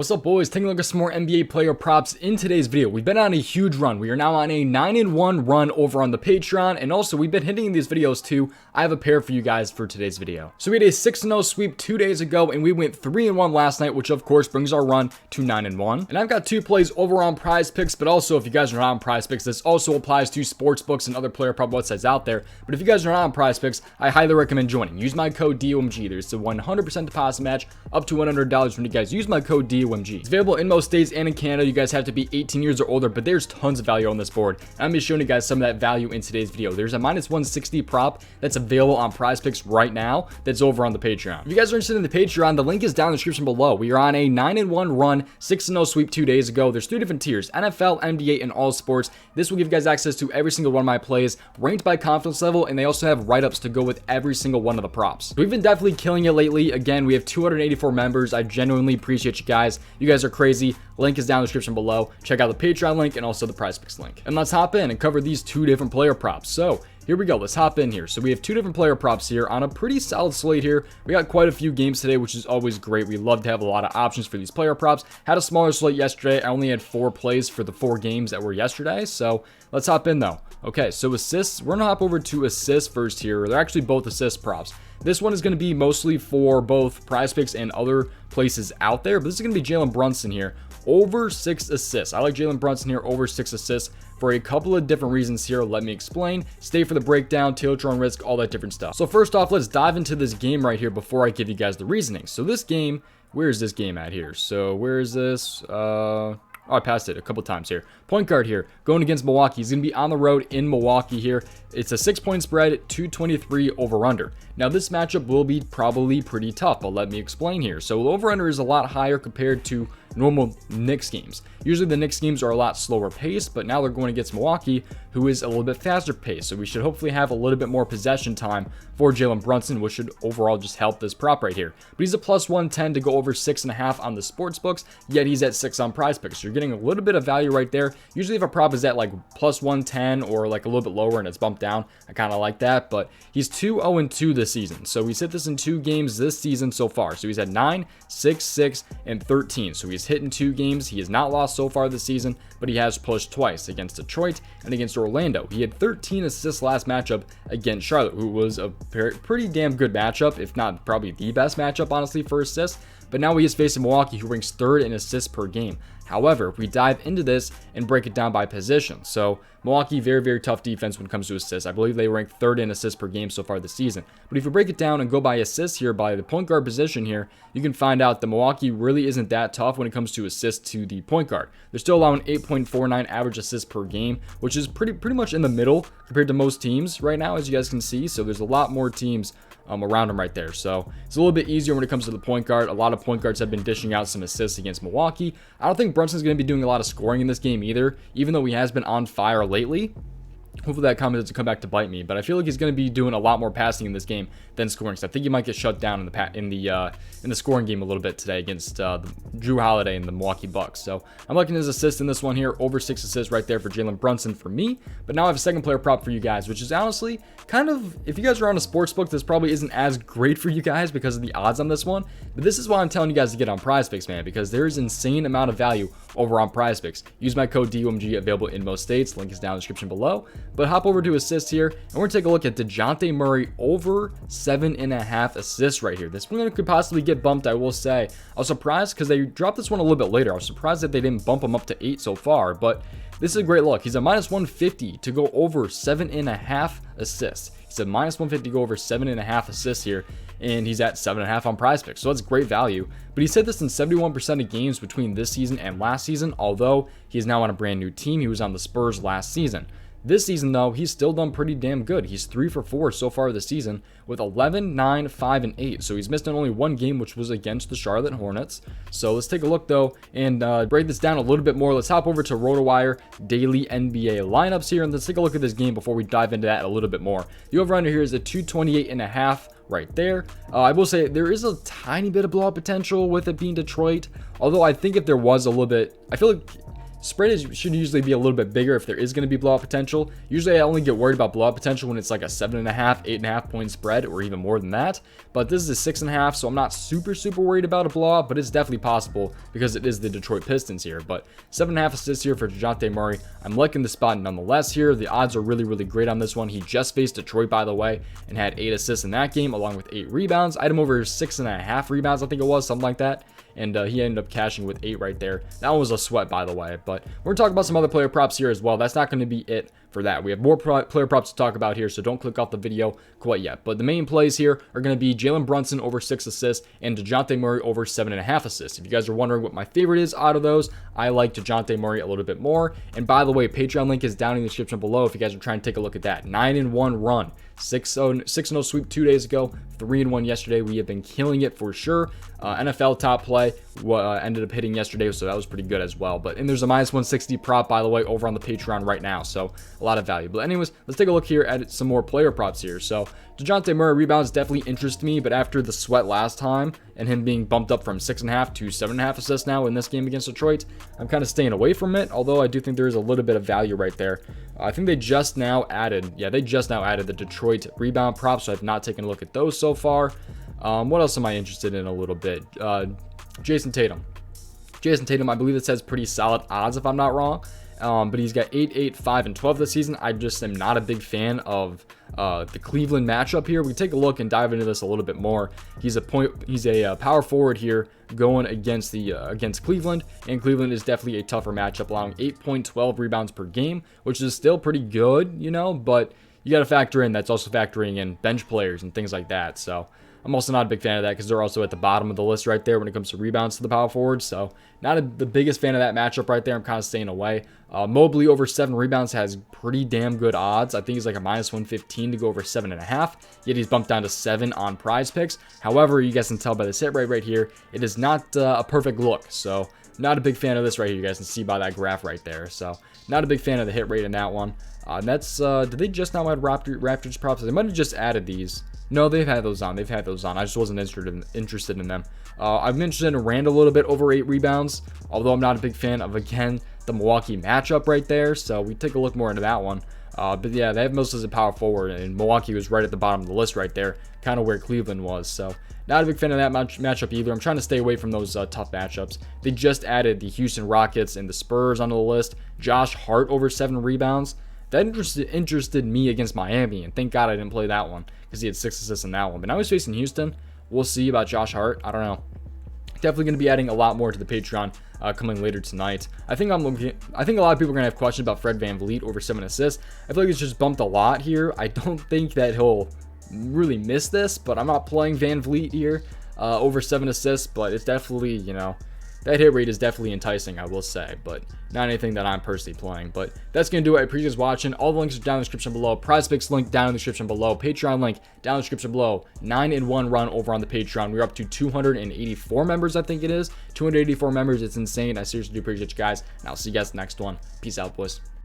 What's up, boys? Taking a look at some more NBA player props in today's video. We've been on a huge run. We are now on a 9-1 run over on the Patreon, and also we've been hitting these videos too. I have a pair for you guys for today's video. So we had a 6-0 sweep 2 days ago, and we went 3-1 last night, which of course brings our run to 9-1. And I've got 2 plays over on prizepicks, but also if you guys are not on prizepicks, this also applies to sportsbooks and other player prop websites out there. But if you guys are not on prizepicks, I highly recommend joining. Use my code DOMG. There's a 100% deposit match up to $100 when you guys use my code DOMG. It's available in most states and in Canada. You guys have to be 18 years or older, but there's tons of value on this board. And I'm going to be showing you guys some of that value in today's video. There's a -160 prop that's available on prizepicks right now that's over on the Patreon. If you guys are interested in the Patreon, the link is down in the description below. We are on a 9-1 run, 6-0 sweep 2 days ago. There's 3 different tiers: NFL, NBA, and all sports. This will give you guys access to every single one of my plays, ranked by confidence level, and they also have write-ups to go with every single one of the props. We've been definitely killing it lately. Again, we have 284 members. I genuinely appreciate you guys. You guys are crazy. Link is down in the description below. Check out the Patreon link and also the prizepicks link. And let's hop in and cover these 2 different player props. So here we go. Let's hop in here. So we have 2 different player props here on a pretty solid slate here. We got quite a few games today, which is always great. We love to have a lot of options for these player props. Had a smaller slate yesterday. I only had 4 plays for the 4 games that were yesterday. So let's hop in though. Okay, so assists. We're gonna hop over to assists first here. They're actually both assist props. This one is going to be mostly for both prizepicks and other places out there, but this is going to be Jalen Brunson here, over 6 assists. I like Jalen Brunson here over 6 assists for a couple of different reasons here. Let me explain. Stay for the breakdown, tailor your own risk, all that different stuff. So first off, let's dive into this game right here before I give you guys the reasoning. So this game, where is this game at here? So where is this? Oh, I passed it a couple times here. Point guard here, going against Milwaukee. He's going to be on the road in Milwaukee here. It's a 6-point spread, 223 over-under. Now, this matchup will be probably pretty tough, but let me explain here. So, the over-under is a lot higher compared to normal Knicks games. Usually, the Knicks games are a lot slower paced, but now they're going against Milwaukee, who is a little bit faster paced. So, we should hopefully have a little bit more possession time for Jalen Brunson, which should overall just help this prop right here. But he's a +110 to go over 6.5 on the sports books, yet he's at 6 on prizepicks. So, you're getting a little bit of value right there. Usually, if a prop is at like +110 or like a little bit lower and it's bumped down, I kind of like that. But he's 2-0-2 this season. So he's hit this in 2 games this season so far. So he's had 9, 6, 6, and 13. So he's hit in 2 games. He has not lost so far this season, but he has pushed twice against Detroit and against Orlando. He had 13 assists last matchup against Charlotte, who was a pretty damn good matchup, if not probably the best matchup, honestly, for assists. But now he is facing Milwaukee, who ranks 3rd in assists per game. However, if we dive into this and break it down by position, so Milwaukee, very, very tough defense when it comes to assists. I believe they rank 3rd in assists per game so far this season. But if you break it down and go by assists here, by the point guard position here, you can find out that Milwaukee really isn't that tough when it comes to assists to the point guard. They're still allowing 8.49 average assists per game, which is pretty much in the middle compared to most teams right now, as you guys can see. So there's a lot more teams around him right there. So it's a little bit easier when it comes to the point guard. A lot of point guards have been dishing out some assists against Milwaukee. I don't think Brunson's going to be doing a lot of scoring in this game either, even though he has been on fire lately. Hopefully that comment doesn't come back to bite me, but I feel like he's going to be doing a lot more passing in this game than scoring. So I think he might get shut down in the scoring game a little bit today against Drew Holiday and the Milwaukee Bucks. So I'm liking his assist in this one here, over 6 assists right there for Jalen Brunson for me. But now I have a second player prop for you guys, which is honestly kind of, if you guys are on a sports book, this probably isn't as great for you guys because of the odds on this one. But this is why I'm telling you guys to get on prizepicks, man, because there is insane amount of value over on prizepicks. Use my code DOMG, available in most states. Link is down in the description below. But hop over to assists here, and we're going to take a look at Dejounte Murray over 7.5 assists right here. This one could possibly get bumped, I will say. I was surprised because they dropped this one a little bit later. I was surprised that they didn't bump him up to 8 so far, but this is a great look. He's a -150 to go over 7.5 assists. He's a -150 to go over 7.5 assists here, and he's at 7.5 on prizepicks. So that's great value. But he said this in 71% of games between this season and last season, although he is now on a brand new team. He was on the Spurs last season. This season, though, he's still done pretty damn good. He's 3 for 4 so far this season with 11, 9, 5, and 8. So he's missed on only 1 game, which was against the Charlotte Hornets. So let's take a look, though, and break this down a little bit more. Let's hop over to Rotowire daily NBA lineups here, and let's take a look at this game before we dive into that a little bit more. The over-under here is a 228.5 right there. I will say there is a tiny bit of blowout potential with it being Detroit, although I think if there was a little bit, I feel like Spread should usually be a little bit bigger if there is going to be blowout potential. Usually I only get worried about blowout potential when it's like a 7.5, 8.5 point spread, or even more than that. But this is a 6.5, so I'm not super worried about a blowout, but it's definitely possible because it is the Detroit Pistons here. But 7.5 assists here for Dejounte Murray. I'm liking the spot nonetheless here. The odds are really great on this one. He just faced Detroit, by the way, and had 8 assists in that game, along with 8 rebounds. I had him over 6.5 rebounds, I think it was, something like that. And he ended up cashing with 8 right there. That one was a sweat, by the way. But we're going to talk about some other player props here as well. That's not going to be it for that. We have more player props to talk about here, so don't click off the video quite yet. But the main plays here are going to be Jalen Brunson over 6 assists and Dejounte Murray over 7.5 assists. If you guys are wondering what my favorite is out of those, I like Dejounte Murray a little bit more. And by the way, Patreon link is down in the description below if you guys are trying to take a look at that. 9-1 run. 6-0 sweep 2 days ago, 3-1 yesterday. We have been killing it for sure. NFL top play ended up hitting yesterday, so that was pretty good as well. And there's a -160 prop, by the way, over on the Patreon right now, so a lot of value. But anyways, let's take a look here at some more player props here. So Dejounte Murray rebounds definitely interest me, but after the sweat last time and him being bumped up from 6.5 to 7.5 assists now in this game against Detroit, I'm kind of staying away from it, although I do think there is a little bit of value right there. I think they just now added the Detroit rebound props, so I've not taken a look at those so far. What else am I interested in a little bit? Jason Tatum, I believe it says pretty solid odds if I'm not wrong. But he's got 8, 8, 5, and 12 this season. I just am not a big fan of the Cleveland matchup here. We take a look and dive into this a little bit more. He's a power forward here going against Cleveland, and Cleveland is definitely a tougher matchup, allowing 8.12 rebounds per game, which is still pretty good, you know, but you got to factor in that's also factoring in bench players and things like that. So I'm also not a big fan of that because they're also at the bottom of the list right there when it comes to rebounds to the power forward. So not the biggest fan of that matchup right there. I'm kind of staying away. Mobley over 7 rebounds has pretty damn good odds. I think he's like a -115 to go over 7.5. Yet he's bumped down to 7 on prize picks. However, you guys can tell by this hit rate right here, it is not a perfect look. So not a big fan of this right here. You guys can see by that graph right there. So not a big fan of the hit rate in that one. That's did they just now add Raptors props? They might have just added these. No, they've had those on. I just wasn't interested in them. I'm interested in Randall a little bit over 8 rebounds, although I'm not a big fan of, again, the Milwaukee matchup right there. So we take a look more into that one. But yeah, they have most as a power forward, and Milwaukee was right at the bottom of the list right there, kind of where Cleveland was. So not a big fan of that matchup either. I'm trying to stay away from those tough matchups. They just added the Houston Rockets and the Spurs onto the list. Josh Hart over 7 rebounds. That interested me against Miami, and thank God I didn't play that one because he had 6 assists in that one. But now he's facing Houston. We'll see about Josh Hart. I don't know. Definitely going to be adding a lot more to the Patreon coming later tonight. I think a lot of people are going to have questions about Fred VanVleet over 7 assists. I feel like it's just bumped a lot here. I don't think that he'll really miss this, but I'm not playing VanVleet here over 7 assists, but it's definitely, you know, that hit rate is definitely enticing, I will say, but not anything that I'm personally playing. But that's going to do it. I appreciate you guys watching. All the links are down in the description below. PrizePicks link down in the description below. Patreon link down in the description below. 9-1 run over on the Patreon. We're up to 284 members, I think it is. 284 members. It's insane. I seriously do appreciate you guys, and I'll see you guys next one. Peace out, boys.